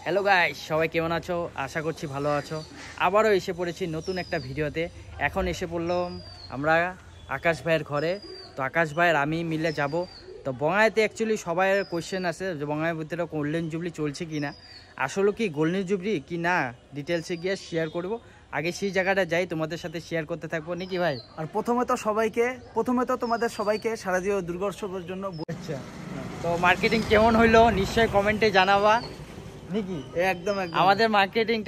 Hello guys, সবাই কেমন আছো? আশা করছি ভালো আছো। আবারও এসে পড়েছি নতুন একটা ভিডিওতে। এখন এসে পড়লাম আমরা আকাশ ভাইয়ের ঘরে। তো আকাশ ভাইয়ের আমি মিলে যাব। তো বঙ্গাইতে অ্যাকচুয়ালি সবাই কোয়েশ্চেন আছে যে বঙ্গাইয়ের ভিতরে গোল্ডেন জুবলি চলছে কি না, আসলে কি গোল্ডেন জুবলি কি না ডিটেলসে গিয়ে শেয়ার করব। আগে সেই জায়গাটা যাই, তোমাদের সাথে শেয়ার করতে থাকবো নাকি ভাই? আর প্রথমে তো তোমাদের সবাইকে শারদীয় দুর্গোৎসবের জন্য আচ্ছা, তো মার্কেটিং কেমন হইলো নিশ্চয়ই কমেন্টে জানাবা নাকি? একদম আমাদের মার্কেটিং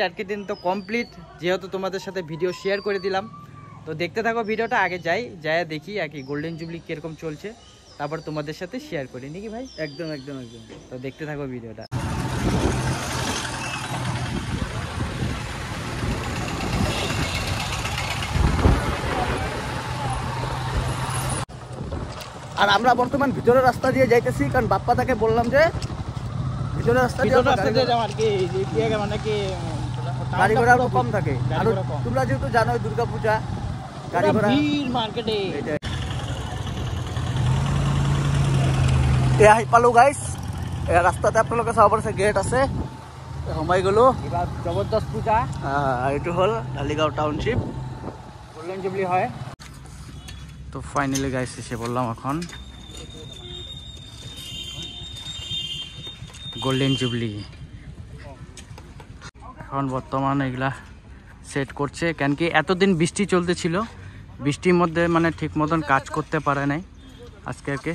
তো কমপ্লিট, যেহেতু তোমাদের সাথে ভিডিও শেয়ার করে দিলাম। তো দেখতে থাকো ভিডিওটা, আগে যাই দেখি আর কি গোল্ডেন জুবলি কিরকম চলছে, তারপর তোমাদের সাথে শেয়ার করি নাকি ভাই? একদম। তো দেখতে থাকো ভিডিওটা। আর আমরা বর্তমান ভিতরের রাস্তা দিয়ে যাইতেছি, কারণ বাপ্পা তাকে বললাম যে ভিতরের রাস্তা দিয়ে আর কি মানে কি গাড়ি ঘোড়া কম থাকে। আর তোমরা যেহেতু জানোই দুর্গা পূজা, গাড়ি ঘোড়া মার্কেটে আহি পালো গাইস। রাস্তাতে আপনাদের সবার কাছে গেট আছে, সোমাই গলো। এবার জবরদস্ত পূজা। এইটো হল ঢালিগাঁও টাউনশিপ, গোল্ডেন জুবলি হয়। তো ফাইনালি গাইস এসে বললাম এখন গোল্ডেন জুবলি। এখন বর্তমান এগুলা সেট করছে, কেন কি এতদিন বৃষ্টি চলতেছিল, বৃষ্টির মধ্যে মানে ঠিক মতন কাজ করতে পারে নাই আজকে।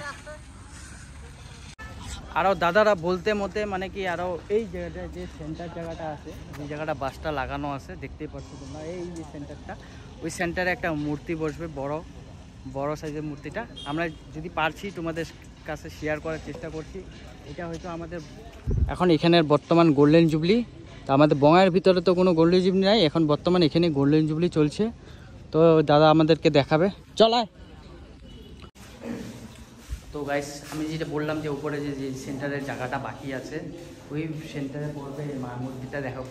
আরও দাদারা বলতে মতে মানে কি আরও এই জায়গাটা যে সেন্টার জায়গাটা আছে, যে জায়গাটা বাসটা লাগানো আছে দেখতেই পাচ্ছ তোমরা, এই যে সেন্টারটা, ওই সেন্টারে একটা মূর্তি বসবে, বড় সাইজের মূর্তিটা। আমরা যদি পারছি তোমাদের কাছে শেয়ার করার চেষ্টা করছি। এটা হয়তো আমাদের এখন এখানের বর্তমান গোল্ডেন জুবলি। তো আমাদের বঙ্গাইয়ের ভিতরে তো কোনো গোল্ডেন জুবলি নাই, এখন বর্তমান এখানে গোল্ডেন জুবলি চলছে। তো দাদা আমাদেরকে দেখাবে, চলায়। তো গাইস আমি যেটা বললাম যে উপরে যে সেন্টারের জায়গাটা বাকি আছে, ওই সেন্টারে পড়বে মা মূর্তিটা। দেখো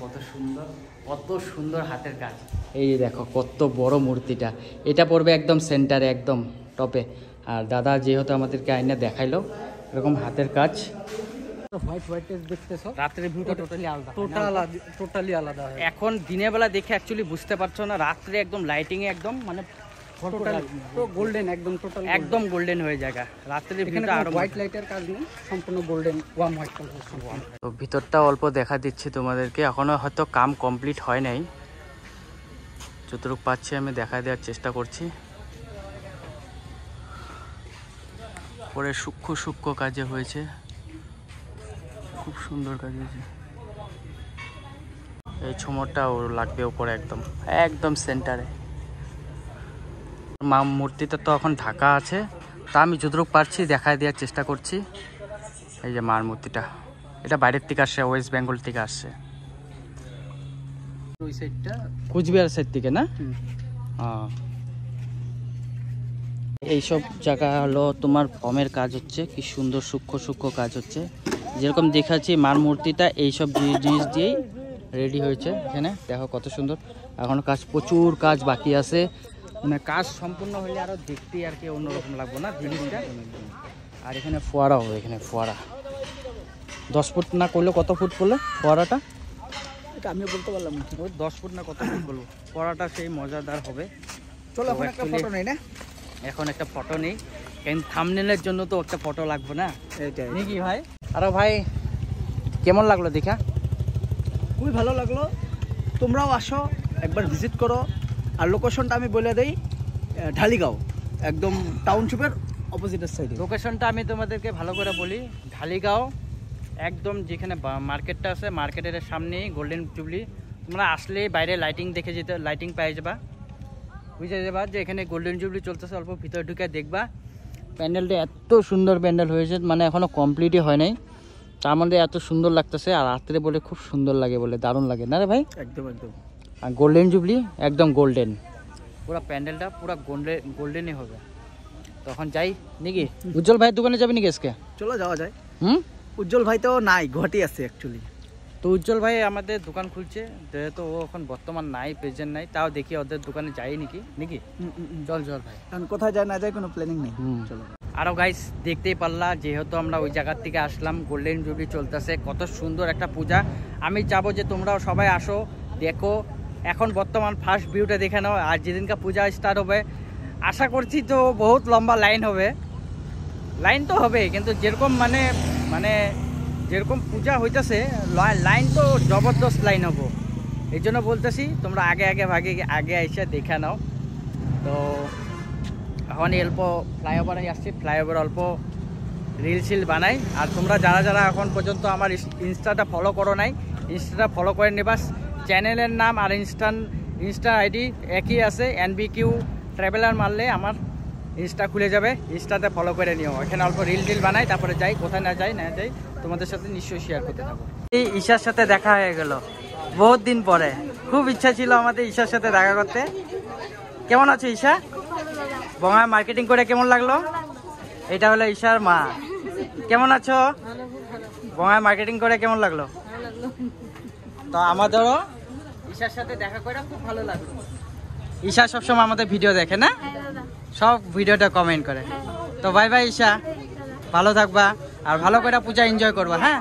কত সুন্দর হাতের কাজ। এই যে দেখো কত বড় মূর্তিটা, এটা পড়বে একদম সেন্টারে, একদম টপে। আর দাদা যেহেতু আমাদেরকে আইনা দেখাইলো এরকম হাতের কাজ। হোয়াইট দেখতেছো, রাত্রের ভিউটা টোটালি আলাদা। এখন দিনের বেলা দেখে অ্যাকচুয়ালি বুঝতে পারছো না, রাত্রে একদম লাইটিংয়ে একদম মানে একদম গোল্ডেন হয়ে যায়। রাত্রের ভিউটা আর হোয়াইট লাইটের কাজ নেই, সম্পূর্ণ গোল্ডেন ওয়ার্ম হোয়াইট কালার। তো ভিতরটা অল্প দেখা দিচ্ছি তোমাদেরকে, এখনো হয়তো কাম কমপ্লিট হয় নাই, যতটুকু পাচ্ছি আমি দেখা দেওয়ার চেষ্টা করছি। পরে সূক্ষ্ম কাজে হয়েছে, খুব সুন্দর কাজ হয়েছে। এই ঝুমরটাও লাগবে উপরে একদম সেন্টারে। মা মূর্তিটা তো এখন ঢাকা আছে, তা আমি যতটুকু পারছি দেখায় দেওয়ার চেষ্টা করছি। এই যে মার মূর্তিটা, এটা বাইরের থেকে আসছে, ওয়েস্ট বেঙ্গল থেকে আসছে, ওই সাইডটা কুচবিহার সাইড থেকে না। এইসব জায়গা হলো তোমার ফর্মের কাজ হচ্ছে, কি সুন্দর সূক্ষ্ম কাজ হচ্ছে। যেরকম দেখাচ্ছি মার মূর্তিটা এইসব জিনিস দিয়েই রেডি হয়েছে। এখানে দেখো কত সুন্দর, এখনো প্রচুর কাজ বাকি আছে। মানে কাজ সম্পূর্ণ হলে আরো দেখতে আর কি অন্যরকম লাগবে না জিনিসটা। আর এখানে ফোয়ারা হবে, এখানে ফোয়ারা 10 ফুট না করলে কত ফুট করলে ফোয়ারাটা, এটা আমিও বলতে পারলাম না। 10 ফুট না কত ফুট করবো, ফোয়ারাটা সেই মজাদার হবে। চলো এখন একটা ফটো নেই না, এখন একটা ফটো নেই, কারণ থাম্বনেলের জন্য তো একটা ফটো লাগবে না, এইটাই নাকি ভাই? আরো ভাই কেমন লাগলো দেখা? খুবই ভালো লাগলো। তোমরাও আসো একবার ভিজিট করো। আর লোকেশনটা আমি বলে দেই, ঢালিগাঁও, একদম টাউনশিপের অপোজিটের সাইডে। লোকেশনটা আমি তোমাদেরকে ভালো করে বলি, ঢালিগাঁও একদম যেখানে মার্কেটটা আছে, মার্কেটের সামনেই গোল্ডেন জুবলি। তোমরা আসলে বাইরে লাইটিং পেয়ে যাবা, বুঝে যাবা যে এখানে গোল্ডেন জুবলি চলতেছে। অল্প ভিতরে ঢুকে দেখবা, প্যান্ডেলটা এত সুন্দর প্যান্ডেল হয়েছে, মানে এখনো কমপ্লিটই হয় নাই, তার মধ্যে এত সুন্দর লাগতেছে। আর রাত্রে বলে খুব সুন্দর লাগে, বলে দারুণ লাগে না রে ভাই? একদম। আর গোল্ডেন জুবলি একদম গোল্ডেন, পুরো প্যান্ডেলটা পুরো গোল্ডেনই হবে। তখন যাই নাকি? উজ্জ্বল ভাইয়ের দোকানে যাবে নাকি আজকে? চলো যাওয়া যায়। উজ্জ্বল ভাই তো নাই, ঘটি আছে অ্যাকচুয়ালি। তো উজ্জ্বল ভাই আমাদের দোকান খুলছে, যেহেতু ও এখন বর্তমান নাই, প্রেজেন্ট নাই, তাও দেখি ওদের দোকানে যাই নাকি। চল ভাই, কারণ কোথায় যায় না যায় কোনো প্ল্যানিং নেই। চলো। আরও গাইস দেখতেই পারলা, যেহেতু আমরা ওই জায়গার থেকে আসলাম, গোল্ডেন জুবলি চলতেছে, কত সুন্দর একটা পূজা। আমি চাবো যে তোমরাও সবাই আসো, দেখো। এখন বর্তমান ফার্স্ট ভিউটা দেখে নাও, আর যেদিনকে পূজা স্টার্ট হবে আশা করছি তো বহুত লম্বা লাইন হবে। লাইন তো হবে, কিন্তু যেরকম মানে মানে যেরকম পূজা হইতেছে লাইন তো জবরদস্ত লাইন হবো। এই জন্য বলতেছি তোমরা আগে এসে দেখে নাও। তো এখন অল্প ফ্লাইওভারে আসছি, ফ্লাইওভার অল্প রিল বানাই। আর তোমরা যারা যারা এখন পর্যন্ত আমার ইনস্টাটা ফলো করো নাই, ইনস্টাটা ফলো করে নেবা। চ্যানেলের নাম আর ইনস্টা আইডি একই আছে, NBQ ট্রাভেলার মারলে আমার ইনস্টা খুলে যাবে, ইনস্টাতে ফলো করে নিও। এখানে অল্প রিল বানাই, তারপরে যাই, কোথায় না যাই তোমাদের সাথে নিশ্চয়ই শেয়ার করতে থাকবো। এই ঈশার সাথে দেখা হয়ে গেল বহুত দিন পরে, খুব ইচ্ছা ছিল আমাদের ঈশার সাথে দেখা করতে। কেমন আছো ঈশা? বঙ্গায় মার্কেটিং করে কেমন লাগলো? এটা হলো ঈশার মা। কেমন আছো? বঙ্গায় মার্কেটিং করে কেমন লাগলো? তো আমাদেরও ঈশার সাথে দেখা করে খুব ভালো লাগলো। ঈশা সবসময় আমাদের ভিডিও দেখে না, সব ভিডিওটা কমেন্ট করে। তো বাই বাই ঈশা, ভালো থাকবা আর ভালো করে পূজা এনজয় করবা। হ্যাঁ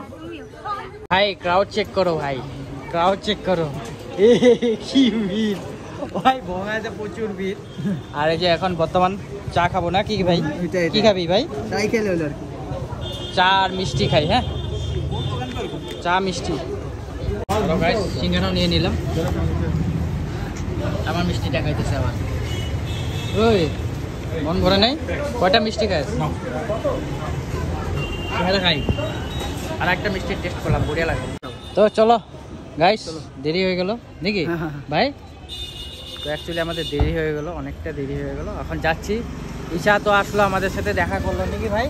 ভাই, ক্রাউড চেক করো ভাই, ক্রাউড চেক করো, কি ভিড় ভাই, বঙ্গাইতে প্রচুর ভিড়। আর এই যে এখন বর্তমান চা খাবো না, কি ভাই কি খাবি ভাই? চাই খেলে হলো আর কি, চা আর মিষ্টি খাই। হ্যাঁ, চা মিষ্টি। সিঙ্গারাও নিয়ে নিলাম, আমার মিষ্টিটা খাইতেছে আবার। ওই মন ভরে নাই, কয়টা মিষ্টি খাইস? খাই, আর একটা মিষ্টি টেস্ট করলাম, বড়িয়া লাগে। তো চলো গাইস, দেরি হয়ে গেল নাকি ভাই? তো অ্যাকচুয়ালি আমাদের দেরি হয়ে গেল, অনেকটা দেরি হয়ে গেল। এখন যাচ্ছি। ঈশা তো আসলো, আমাদের সাথে দেখা করলো নাকি ভাই?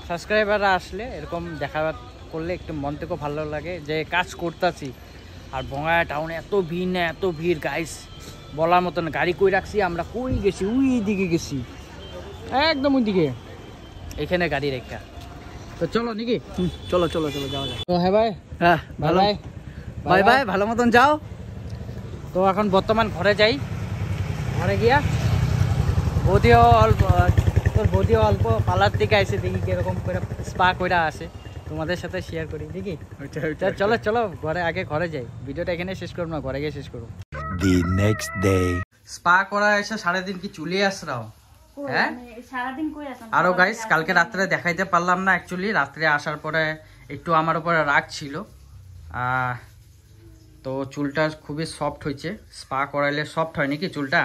সাবস্ক্রাইবাররা আসলে এরকম দেখা করলে একটু মন থেকেও ভালো লাগে যে কাজ করতেছি। আর বঙ্গায়া টাউনে এত ভিড় না, এত ভিড় গাইস বলার মতন। গাড়ি কই রাখছি আমরা, কই গেছি, ওই দিকে গেছি, একদম ওই দিকে, এখানে গাড়ি রেখা। তো চলো নাকি? চলো চলো চলো যাওয়া যাক। তো হ্যাঁ ভাই, হ্যাঁ ভালো, বাই বাই, ভালো মতন যাও। তো এখন বর্তমান ঘরে যাই, ঘরে গিয়া বৌদিও অল্প পার্লার থেকে আসে, দেখি কিরকম করে স্পা কইরা আসে, তোমাদের সাথে শেয়ার করি দেখি। চলো চলো ঘরে যাই, ভিডিওটা এখানে শেষ করবো না, ঘরে গিয়ে শেষ করবো। The next day. স্পা করা এসে সারাদিন কি চুলে আসরাও? হ্যাঁ আরো গাইস, কালকে রাত্রে দেখাইতে পারলাম না। অ্যাকচুয়ালি রাত্রে আসার পরে একটু আমার উপরে রাগ ছিল, তো চুলটা খুবই সফট হয়েছে। স্পা করাইলে সফট হয় নাকি চুলটা?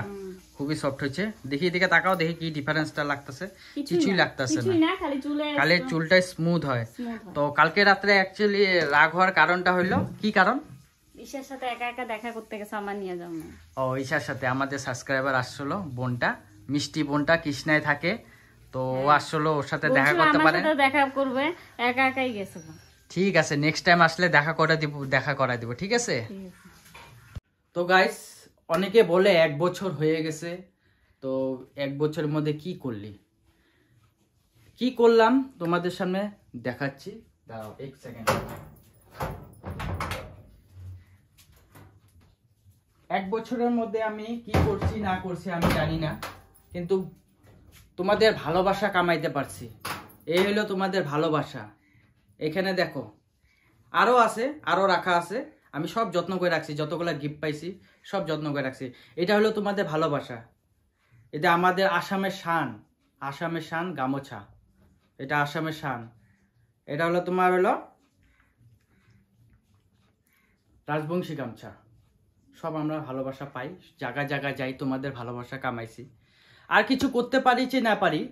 খুবই সফট হয়েছে। দেখি দিকে তাকাও, দেখি কি ডিফারেন্সটা লাগতেছে। কিছুই লাগতেছে না, খালি চুলটা স্মুথ হয়। তো কালকে রাত্রে অ্যাকচুয়ালি রাগ হওয়ার কারণটা হইলো কি কারণ? ঈশার সাথে একা একা দেখা করতে গেছে, আমার নিয়ে যাও না। ও, ঈশার সাথে আমাদের সাবস্ক্রাইবার আসছিল, বোনটা, মিষ্টি বোনটা কৃষ্ণায় থাকে, তো ও আসলো, ওর সাথে দেখা করতে পারে, দেখা করবে, একা একাই গেছে। ঠিক আছে, নেক্সট টাইম আসলে দেখা করাই দিব, ঠিক আছে? তো গাইস, অনেকে বলে 1 বছর হয়ে গেছে, তো 1 বছরের মধ্যে কি করলি? কি করলাম তোমাদের সামনে দেখাচ্ছি, দাঁড়াও 1 সেকেন্ড। 1 বছরের মধ্যে আমি কি করছি না করছি আমি জানি না, কিন্তু তোমাদের ভালোবাসা কামাইতে পারছি। এই হলো তোমাদের ভালোবাসা। এখানে দেখো আরো আছে, আরো রাখা আছে, আমি সব যত্ন করে রাখছি, যতগুলো গিফট পাইছি সব যত্ন করে রাখছি। এটা হলো তোমাদের ভালোবাসা। এটা আমাদের আসামের শান গামোছা, এটা আসামের শান। এটা হলো তোমার হলো রাজবংশী গামছা। সব আমরা ভালোবাসা পাই, জায়গায় জায়গায় যাই, তোমাদের ভালোবাসা কামাইছি। আর কিছু করতে পারি কি না পারি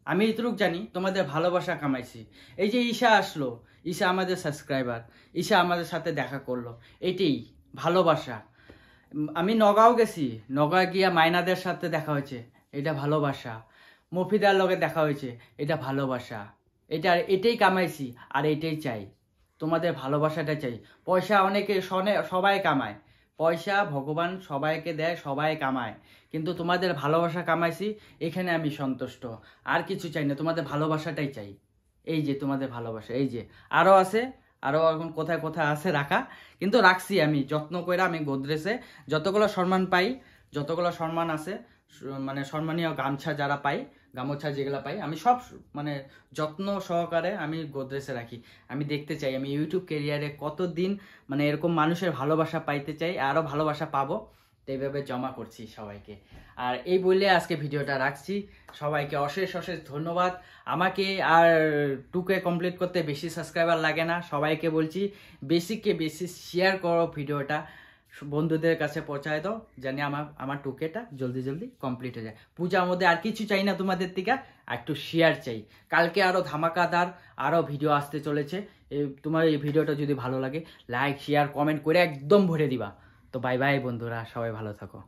আমি এতটুকু জানি, তোমাদের ভালোবাসা কামাইছি। এই যে ঈশা আসলো, ঈশা আমাদের সাবস্ক্রাইবার, ঈশা আমাদের সাথে দেখা করলো, এটাই ভালোবাসা। আমি নগাঁও গেছি, নগাঁও গিয়া মাইনাদের সাথে দেখা হয়েছে, এটা ভালোবাসা। মফিদার লগে দেখা হয়েছে, এটা ভালোবাসা। এটাই কামাইছি আর এটাই চাই, তোমাদের ভালোবাসাটা চাই। পয়সা অনেকে সবাই কামায়, পয়সা ভগবান সবাইকে দেয়, সবাই কামায়, কিন্তু তোমাদের ভালোবাসা কামাইছি, এখানে আমি সন্তুষ্ট। আর কিছু চাই না, তোমাদের ভালোবাসাটাই চাই। এই যে তোমাদের ভালোবাসা, এই যে আরো আছে, আরো এখন কোথায় কোথায় আছে রাখা, কিন্তু রাখছি আমি যত্ন করে। আমি গোদরেজে যতগুলো সম্মান পাই, যতগুলো সম্মান আছে, মানে সম্মানীয় গামছা যারা পাই, গামছা যেগুলো পাই আমি সব মানে যত্ন সহকারে আমি গোদরেজে রাখি। আমি দেখতে চাই আমি ইউটিউব ক্যারিয়ারে কতদিন মানে এরকম মানুষের ভালোবাসা পাইতে চাই, আরও ভালোবাসা পাবো, তো এইভাবে জমা করছি সবাইকে। আর এই বলে আজকে ভিডিওটা রাখছি। সবাইকে অশেষ অশেষ ধন্যবাদ। আমাকে আর 2K কমপ্লিট করতে বেশি সাবস্ক্রাইবার লাগে না, সবাইকে বলছি বেশিকে বেশি শেয়ার করো ভিডিওটা, বন্ধুদের কাছে পৌঁছায় দাও, জানি আমার 2Kটা জলদি কমপ্লিট হয়ে যায়। পূজার মধ্যে আর কিছু চাই না তোমাদের থেকে, আর একটু শেয়ার চাই। কালকে আরও ধামাকাদার আরও ভিডিও আসতে চলেছে। তোমার এই ভিডিওটা যদি ভালো লাগে লাইক শেয়ার কমেন্ট করে একদম ভরে দিবা। তো বাই বাই বন্ধুরা, সবাই ভালো থাকো।